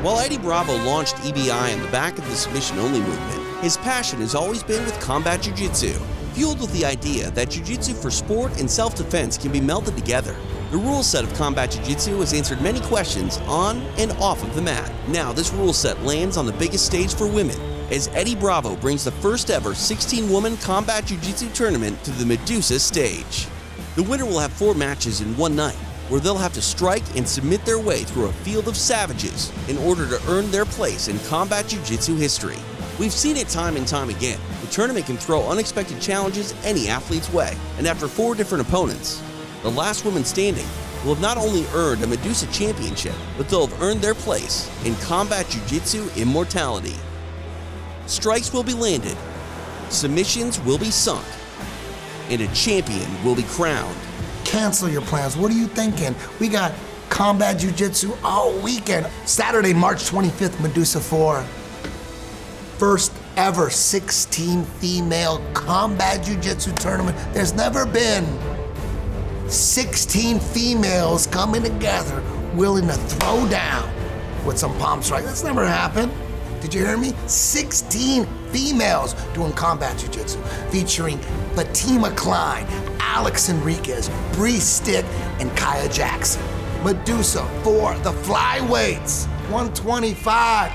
While Eddie Bravo launched EBI on the back of the submission-only movement, his passion has always been with combat jiu-jitsu, fueled with the idea that jiu-jitsu for sport and self-defense can be melded together. The rule set of combat jiu-jitsu has answered many questions on and off of the mat. Now this rule set lands on the biggest stage for women, as Eddie Bravo brings the first ever 16-woman combat jiu-jitsu tournament to the Medusa stage. The winner will have 4 matches in one night, where they'll have to strike and submit their way through a field of savages in order to earn their place in combat jiu-jitsu history. We've seen it time and time again. The tournament can throw unexpected challenges any athlete's way, and after 4 different opponents, the last woman standing will have not only earned a Medusa championship, but they'll have earned their place in combat jiu-jitsu immortality. Strikes will be landed, submissions will be sunk, and a champion will be crowned. Cancel your plans. What are you thinking? We got combat jiu-jitsu all weekend. Saturday, March 25th, Medusa 4. First ever 16 female combat jiu-jitsu tournament. There's never been 16 females coming together willing to throw down with some palm strike. That's never happened. Did you hear me? 16 females doing combat jiu-jitsu, featuring Fatima Klein, Alex Enriquez, Bree Stick, and Kaya Jackson. Medusa for the flyweights, 125.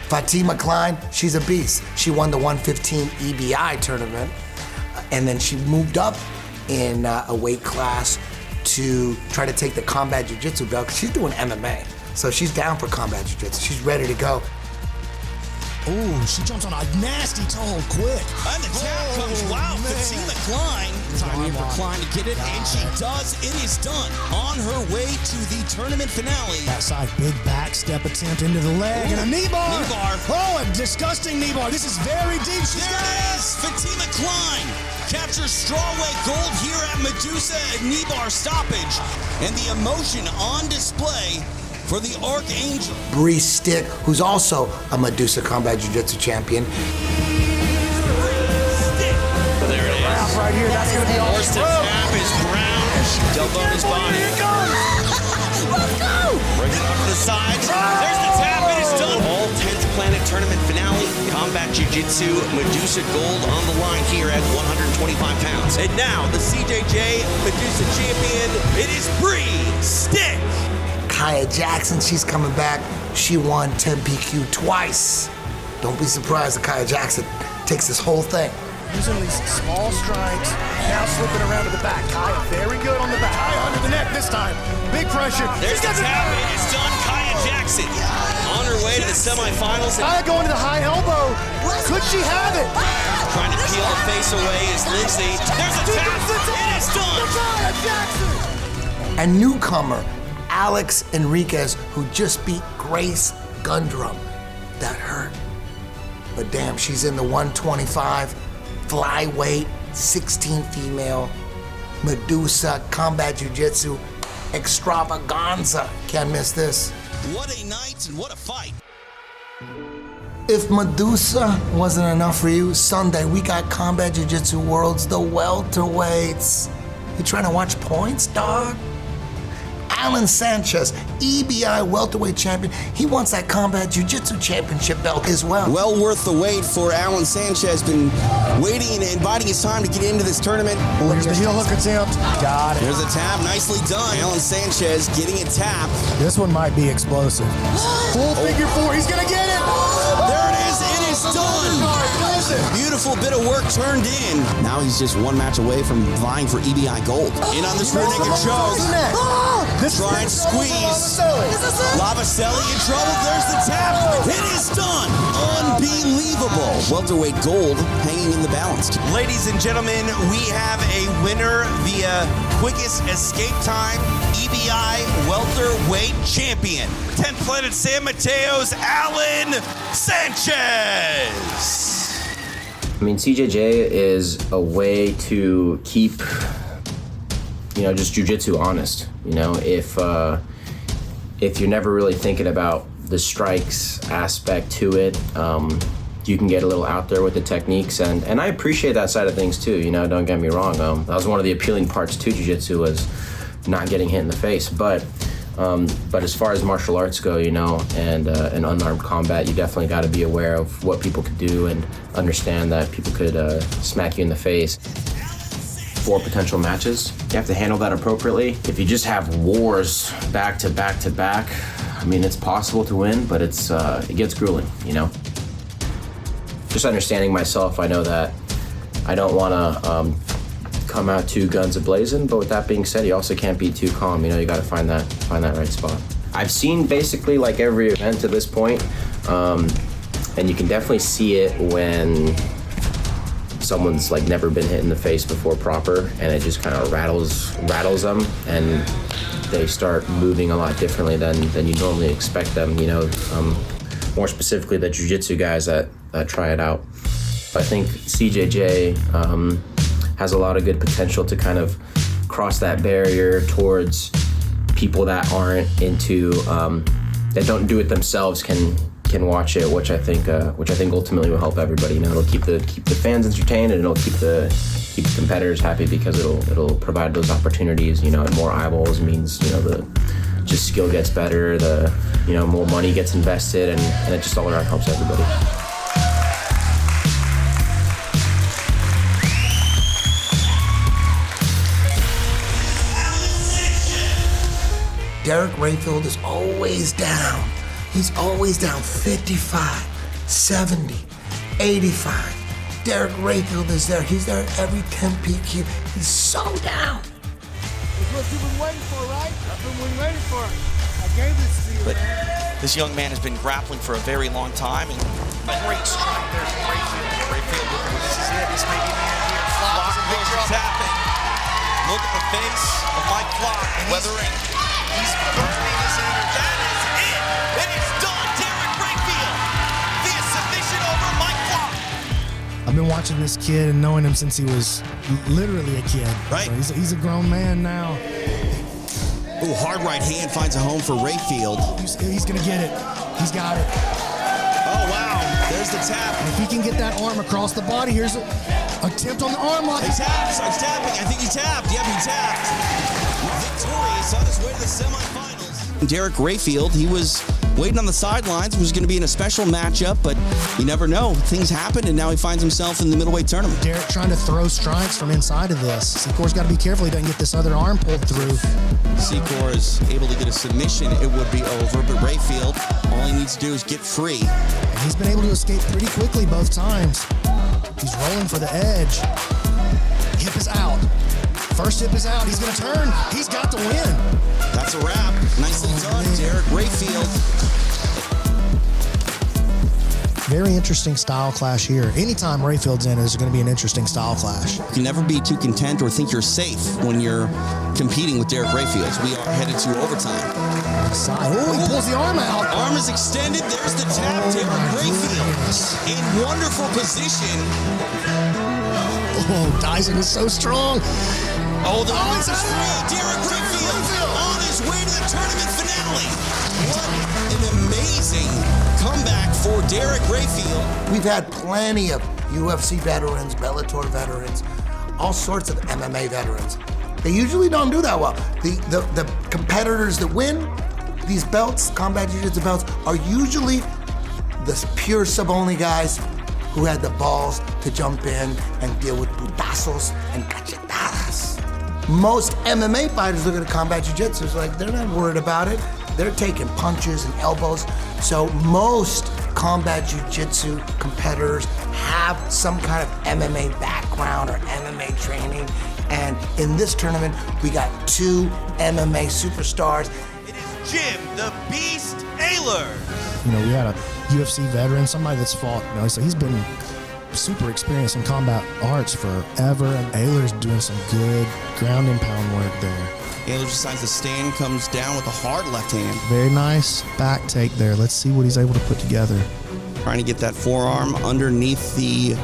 Fatima Klein, she's a beast. She won the 115 EBI tournament, and then she moved up in a weight class to try to take the combat jiu-jitsu belt, because she's doing MMA. So she's down for combat jiu-jitsu. She's ready to go. Ooh, she jumps on a nasty toe quick. And the tap comes, wow, Fatima Klein. Time here for Klein to get it, and she does. It is done. On her way to the tournament finale. That side big back step attempt into the leg, and a knee bar. Knee bar. Oh, a disgusting knee bar. This is very deep. She's there it is. Fatima Klein captures strawweight gold here at Medusa at knee bar stoppage. And the emotion on display for the Archangel. Bree Stick, who's also a Medusa combat jiu-jitsu champion. There it is. Right here, that's gonna be all. Forced to tap is Brown. Delbone his body. Here it goes. Let's go. Brings it off to the side. There's the tap. It is done. All 10th Planet Tournament finale. Combat Jiu-Jitsu Medusa gold on the line here at 125 pounds. And now the CJJ Medusa champion. It is Bree Stick. Kaya Jackson, she's coming back. She won 10 PQ twice. Don't be surprised that Kaya Jackson takes this whole thing. Using these small strikes, now slipping around to the back. Kaya very good on the back. Kaya under the neck this time. Big pressure. There's the tap. It is done. Kaya Jackson on her way to the semifinals. Kaya going to the high elbow. Could she have it? Trying to peel the face away is Lindsay. There's a tap. It is done. Kaya Jackson. A newcomer, Alex Enriquez, who just beat Grace Gundrum. That hurt. But damn, she's in the 125 flyweight, 16 female, Medusa combat jiu-jitsu extravaganza. Can't miss this. What a night and what a fight. If Medusa wasn't enough for you, Sunday we got combat jiu-jitsu worlds, the welterweights. You trying to watch points, dog? Alan Sanchez, EBI welterweight champion. He wants that combat jiu-jitsu championship belt as well. Well worth the wait for Alan Sanchez. Been waiting and biding his time to get into this tournament. Here's the heel hook attempt. Got it. There's a tap, nicely done. Alan Sanchez getting a tap. This one might be explosive. Full figure 4, he's gonna get it. There it is, it is done. Beautiful bit of work turned in. Now he's just one match away from vying for EBI gold. In on this rear naked choke. Trying to squeeze. Lavaselli in trouble. There's the tap. It is done. Unbelievable. Welterweight gold hanging in the balance. Ladies and gentlemen, we have a winner via quickest escape time, EBI welterweight champion, 10th Planet San Mateo's Alan Sanchez. I mean, CJJ is a way to keep, just jiu-jitsu honest. If you're never really thinking about the strikes aspect to it, you can get a little out there with the techniques, and I appreciate that side of things too. Don't get me wrong. That was one of the appealing parts to jiu-jitsu, was not getting hit in the face. But But as far as martial arts go, you know, and unarmed combat, you definitely got to be aware of what people could do and understand that people could smack you in the face. 4 potential matches, you have to handle that appropriately. If you just have wars back to back to back, I mean, it's possible to win, but it gets grueling, you know? Just understanding myself, I know that I don't want to come out too guns a-blazing, but with that being said, you also can't be too calm. You know, you got to find that right spot. I've seen basically like every event to this point, and you can definitely see it when someone's like never been hit in the face before proper, and it just kind of rattles them, and they start moving a lot differently than you normally expect them. You know, more specifically the jiu-jitsu guys that try it out. I think CJJ has a lot of good potential to kind of cross that barrier towards people that aren't into, that don't do it themselves can watch it, which I think ultimately will help everybody. You know, it'll keep the fans entertained, and it'll keep the competitors happy, because it'll provide those opportunities. You know, and more eyeballs means, you know, the just skill gets better, the, you know, more money gets invested, and it just all around helps everybody. Derek Rayfield is always down. He's always down 55, 70, 85. Derek Rayfield is there. He's there every 10 PQ. He's so down. It's what you've been waiting for, right? That's what we've been waiting for. I gave this to you, But man. this young man has been grappling for a very long time. And Great strike there from Rayfield. Rayfield looking for this is it. This may be the end here. Flock some big trouble. tapping. Look at the face of Mike Flock. Weathering. He's burning his energy. That is it. It is done. Derek Rayfield via submission over Mike Flock. I've been watching this kid and knowing him since he was literally a kid. Right. So he's a grown man now. Ooh, hard right hand finds a home for Rayfield. He's going to get it. He's got it. Oh, wow. There's the tap. If he can get that arm across the body, here's an attempt on the arm lock. He tapped. Starts tapping. I think he tapped. Yep, he tapped. Victorious on his way to the semifinals. Derek Rayfield, he was waiting on the sidelines, was going to be in a special matchup, but you never know. Things happen, and now he finds himself in the middleweight tournament. Derek trying to throw strikes from inside of this. Secor's got to be careful he doesn't get this other arm pulled through. Secor is able to get a submission, it would be over, but Rayfield, all he needs to do is get free. And he's been able to escape pretty quickly both times. He's rolling for the edge. Hip is out. First hip is out. He's going to turn. He's got the win. That's a wrap. Nicely done, Derek Rayfield. Very interesting style clash here. Anytime Rayfield's in, there's going to be an interesting style clash. You can never be too content or think you're safe when you're competing with Derek Rayfield. We are headed to overtime. Side. Oh, he pulls the arm out. Arm is extended. There's the tap. Derek Rayfield in wonderful position. Oh, Dyson is so strong. Oh, the arm is free. Derek Rayfield on his way to the tournament finale. What an amazing comeback for Derek Rayfield. We've had plenty of UFC veterans, Bellator veterans, all sorts of MMA veterans. They usually don't do that well. The competitors that win these belts, combat jiu-jitsu belts, are usually the pure sub-only guys who had the balls to jump in and deal with putazos and cachetadas. Most MMA fighters look at combat jiu-jitsu, it's like they're not worried about it. They're taking punches and elbows. So most combat jiu-jitsu competitors have some kind of MMA background or MMA training. And in this tournament, we got 2 MMA superstars. It is Jim the Beast Ayler. You know, we had a UFC veteran, somebody that's fought, you know, so he's been super experienced in combat arts forever, and Ayler's doing some good ground and pound work there. Ayler decides the stand, comes down with a hard left hand. Very nice back take there. Let's see what he's able to put together. Trying to get that forearm underneath the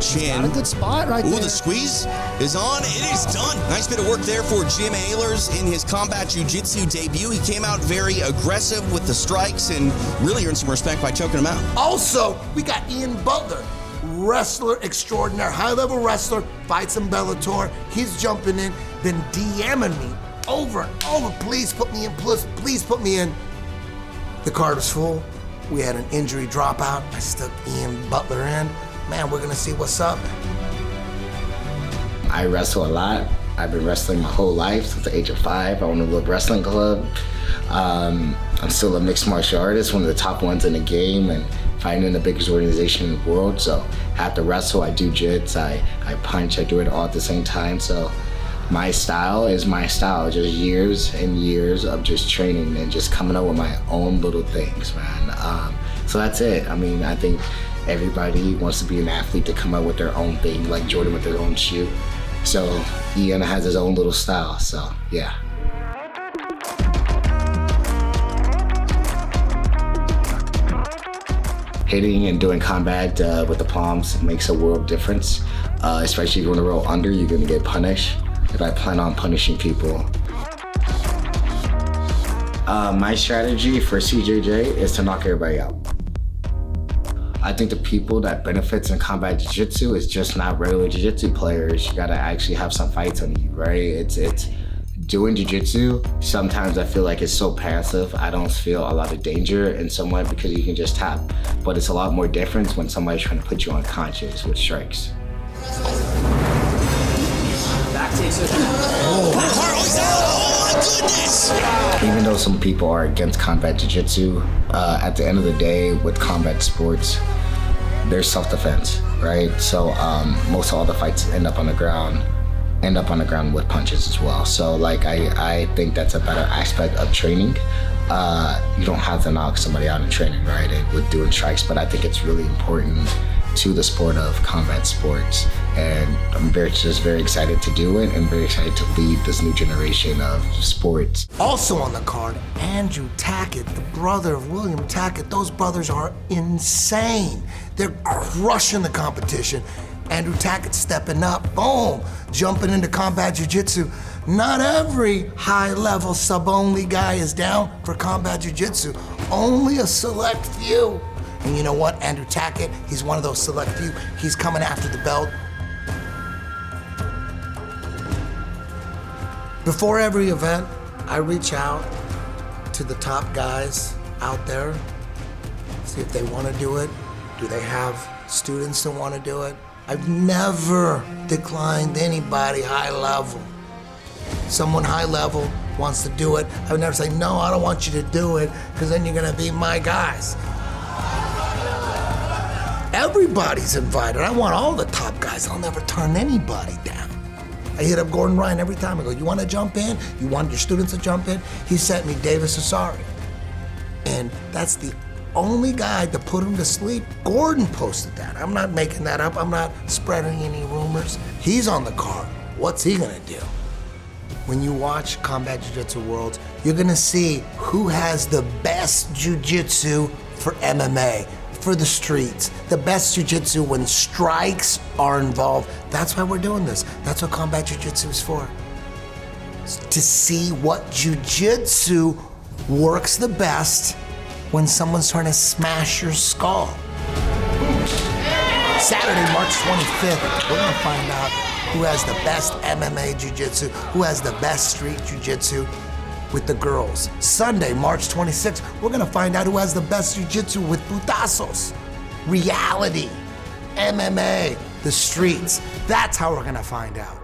chin. Got a good spot right Ooh, there. the squeeze is on. It is done. Nice bit of work there for Jim Aylers in his combat jiu-jitsu debut. He came out very aggressive with the strikes and really earned some respect by choking him out. Also, we got Ian Butler, wrestler extraordinaire, high-level wrestler, fights in Bellator. He's jumping in, been DMing me, over and over, please put me in, please put me in. The card was full. We had an injury dropout. I stuck Ian Butler in. Man, we're gonna see what's up. I wrestle a lot. I've been wrestling my whole life since the age of 5. I own a little wrestling club. I'm still a mixed martial artist, one of the top ones in the game, and fighting in the biggest organization in the world. So I have to wrestle, I do jits, I punch, I do it all at the same time. So my style is my style, just years and years of just training and just coming up with my own little things, man. So that's it. I mean, I think everybody wants to be an athlete to come up with their own thing, like Jordan with their own shoe. So Ian has his own little style, so yeah. Hitting and doing combat with the palms makes a world difference, especially if you want to roll under, you're gonna get punished. If I plan on punishing people. My strategy for CJJ is to knock everybody out. I think the people that benefits in combat jiu-jitsu is just not regular jiu-jitsu players. You gotta actually have some fights on you, right? It's doing jiu-jitsu, sometimes I feel like it's so passive. I don't feel a lot of danger in someone because you can just tap. But it's a lot more difference when somebody's trying to put you unconscious with strikes. Back takes it. Oh my goodness! Even though some people are against combat jiu-jitsu, at the end of the day, with combat sports, there's self-defense, right? So most of all the fights end up on the ground with punches as well. So like I think that's a better aspect of training. You don't have to knock somebody out in training, right? With doing strikes, but I think it's really important to the sport of combat sports. And I'm just very excited to do it and very excited to lead this new generation of sports. Also on the card, Andrew Tackett, the brother of William Tackett. Those brothers are insane. They're crushing the competition. Andrew Tackett stepping up, boom, jumping into combat jiu-jitsu. Not every high-level sub-only guy is down for combat jiu-jitsu. Only a select few. And you know what, Andrew Tackett, he's one of those select few. He's coming after the belt. Before every event, I reach out to the top guys out there, see if they want to do it. Do they have students that want to do it? I've never declined anybody high level. Someone high level wants to do it, I would never say, no, I don't want you to do it, because then you're gonna be my guys. Everybody's invited. I want all the top guys. I'll never turn anybody down. I hit up Gordon Ryan every time. I go, you want to jump in? You want your students to jump in? He sent me Davis Asari. And that's the only guy to put him to sleep. Gordon posted that. I'm not making that up. I'm not spreading any rumors. He's on the card. What's he gonna do? When you watch Combat Jiu-Jitsu Worlds, you're gonna see who has the best jiu-jitsu for MMA, for the streets, the best jiu-jitsu when strikes are involved. That's why we're doing this. That's what Combat Jiu-Jitsu is for. To see what jiu-jitsu works the best when someone's trying to smash your skull. Saturday, March 25th, we're gonna find out who has the best MMA jiu-jitsu, who has the best street jiu-jitsu with the girls. Sunday, March 26th, we're gonna find out who has the best jiu-jitsu with putazos. Reality, MMA, the streets. That's how we're gonna find out.